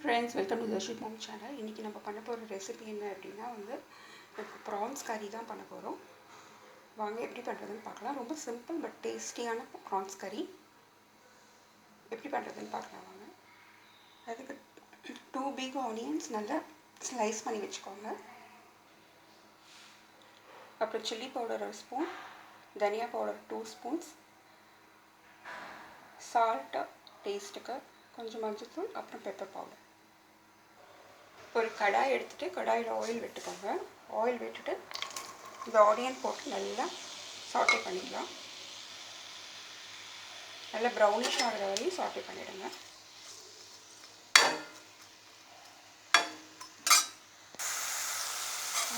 Friends, welcome to the Mom channel. இன்னைக்கு நம்ம பண்ண போற ரெசிபி என்ன அப்படினா prawns curry தான் பண்ண போறோம். வாங்க எப்படி பண்றதுன்னு பார்க்கலாம். ரொம்ப சிம்பிள் பட் டேஸ்டியான prawns curry. எப்படி பண்றதுன்னு பார்க்கலாம் வாங்க. அதுக்கு 2 big onions நல்லா ஸ்லைஸ் பண்ணி வெச்சுக்கோங்க. அப்புறம் chili powder 1 spoon, தனியா powder 2 spoons, salt டேஸ்ட்க்கு, கொஞ்சம் மஞ்சள் தூள், அப்புறம் pepper powder. ஒரு கடாய் எடுத்துட்டு கடாயில ஆயில் விட்டுக்கோங்க. ஆயில் விட்டுட்டு இந்த ஆனியன் போட்டு நல்லா சாட்டே பண்ணிக்கலாம். நல்லா ப்ரௌனிஷ் ஆகுற வரையும் சாட்டே பண்ணிடுங்க.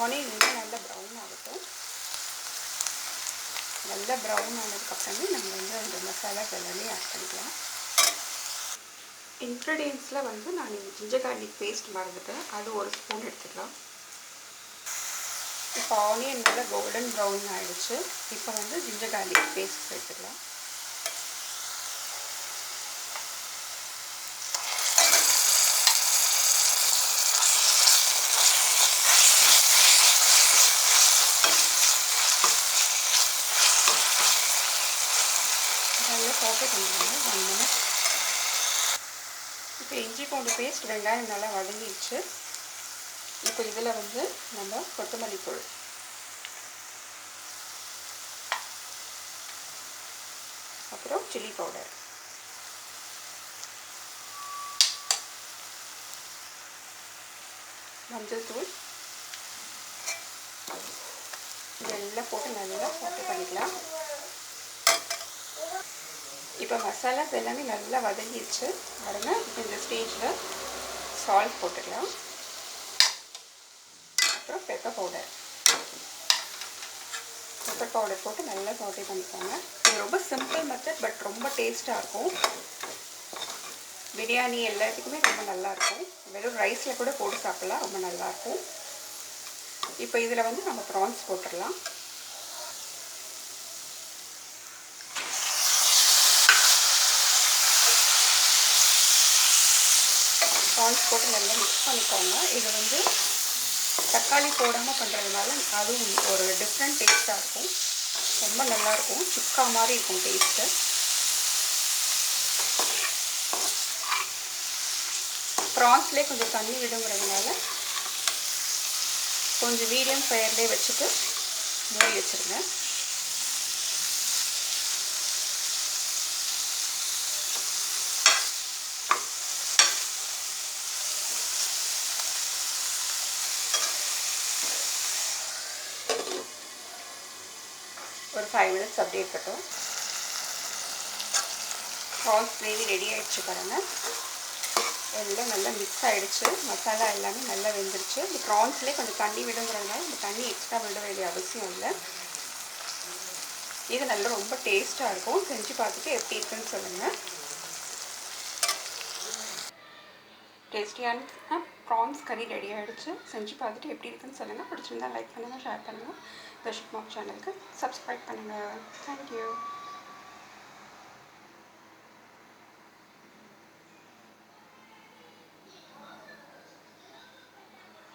ஆனியன் நல்லா ப்ரௌன் ஆகட்டும். நல்லா ப்ரௌன் ஆனதுக்கு அப்புறமே நம்ம இந்த மசாலாஸ் எல்லாமே ஆட் பண்ணிக்கலாம். இன்கிரிடியன்ட்ஸ்ல நான் ginger garlic paste மறந்துட்டேன். அது 1 ஸ்பூன் எடுத்துக்கலாம். இப்போ ஆனியன் நல்லா கோல்டன் ப்ரௌன் ஆயிடுச்சு. இப்போ ginger garlic paste சேர்த்துக்கலாம். நல்லா சாட்டே பண்ணிடுங்க 1 minute. இப்போ இஞ்சி பூண்டு பேஸ்ட் வெங்காயம் நல்லா வதங்கிடுச்சு. இப்போ இதில் நம்ம கொத்தமல்லி தூள், அப்புறம் சில்லி பவுடர், மஞ்சள் தூள் இதெல்லாம் போட்டு நல்லா சாட்டே பண்ணிக்கலாம். இப்போ மசாலாஸ் எல்லாமே நல்லா வதங்கிடுச்சு. பாருங்க, இந்த ஸ்டேஜில் சால்ட் போட்டுக்கலாம். அப்புறம் பெப்பர் பவுடர் போட்டு நல்லா சாட்டே பண்ணிக்கோங்க. இது ரொம்ப சிம்பிள் மெத்தட் பட் ரொம்ப டேஸ்ட்டாக இருக்கும். பிரியாணி எல்லாத்துக்குமே ரொம்ப நல்லாயிருக்கும். வெறும் ரைஸில் கூட போட்டு சாப்பிட்லாம், ரொம்ப நல்லாயிருக்கும். இப்போ இதில் நம்ம ப்ரான்ஸ் போட்டுடலாம். ப்ரான்ஸ் போட்டு நல்லா மிக்ஸ் பண்ணிக்கோங்க. இது தக்காளி போடாமல் பண்ணுறதுனால அதுவும் ஒரு டிஃப்ரெண்ட் டேஸ்ட்டாக இருக்கும். ரொம்ப நல்லாயிருக்கும். சுக்கா மாதிரி இருக்கும் டேஸ்ட்டு. ப்ரான்ஸ்லேயே கொஞ்சம் தண்ணி விடுங்கிறதுனால கொஞ்சம் மீடியம் ஃபயர்லேயே வச்சுட்டு மூடி வச்சுருங்க. ஒரு 5 minutes அப்படியே இருக்கட்டும். ப்ரான்ஸ் கிரேவி ரெடி ஆகிடுச்சு பாருங்கள். எல்லாம் நல்லா மிக்ஸ் ஆகிடுச்சு. மசாலா எல்லாமே நல்லா வெந்துருச்சு. இந்த ப்ரான்ஸ்லேயே கொஞ்சம் தண்ணி விடுங்கிறதுனால இந்த தண்ணி எக்ஸ்ட்ரா விட வேண்டிய அவசியம் இல்லை. இது நல்லா ரொம்ப டேஸ்ட்டாக இருக்கும். செஞ்சு பார்த்துட்டு எப்படி இருக்குன்னு சொல்லுங்கள். டேஸ்டியான ப்ரான்ஸ் கறி ரெடி ஆகிடுச்சு. செஞ்சு பார்த்துட்டு எப்படி இருக்குன்னு சொல்லுங்கள். பிடிச்சிருந்தா லைக் பண்ணுங்கள், ஷேர் பண்ணுங்கள். The Mom சேனலுக்கு சப்ஸ்கிரைப் பண்ணுங்கள். தேங்க்யூ.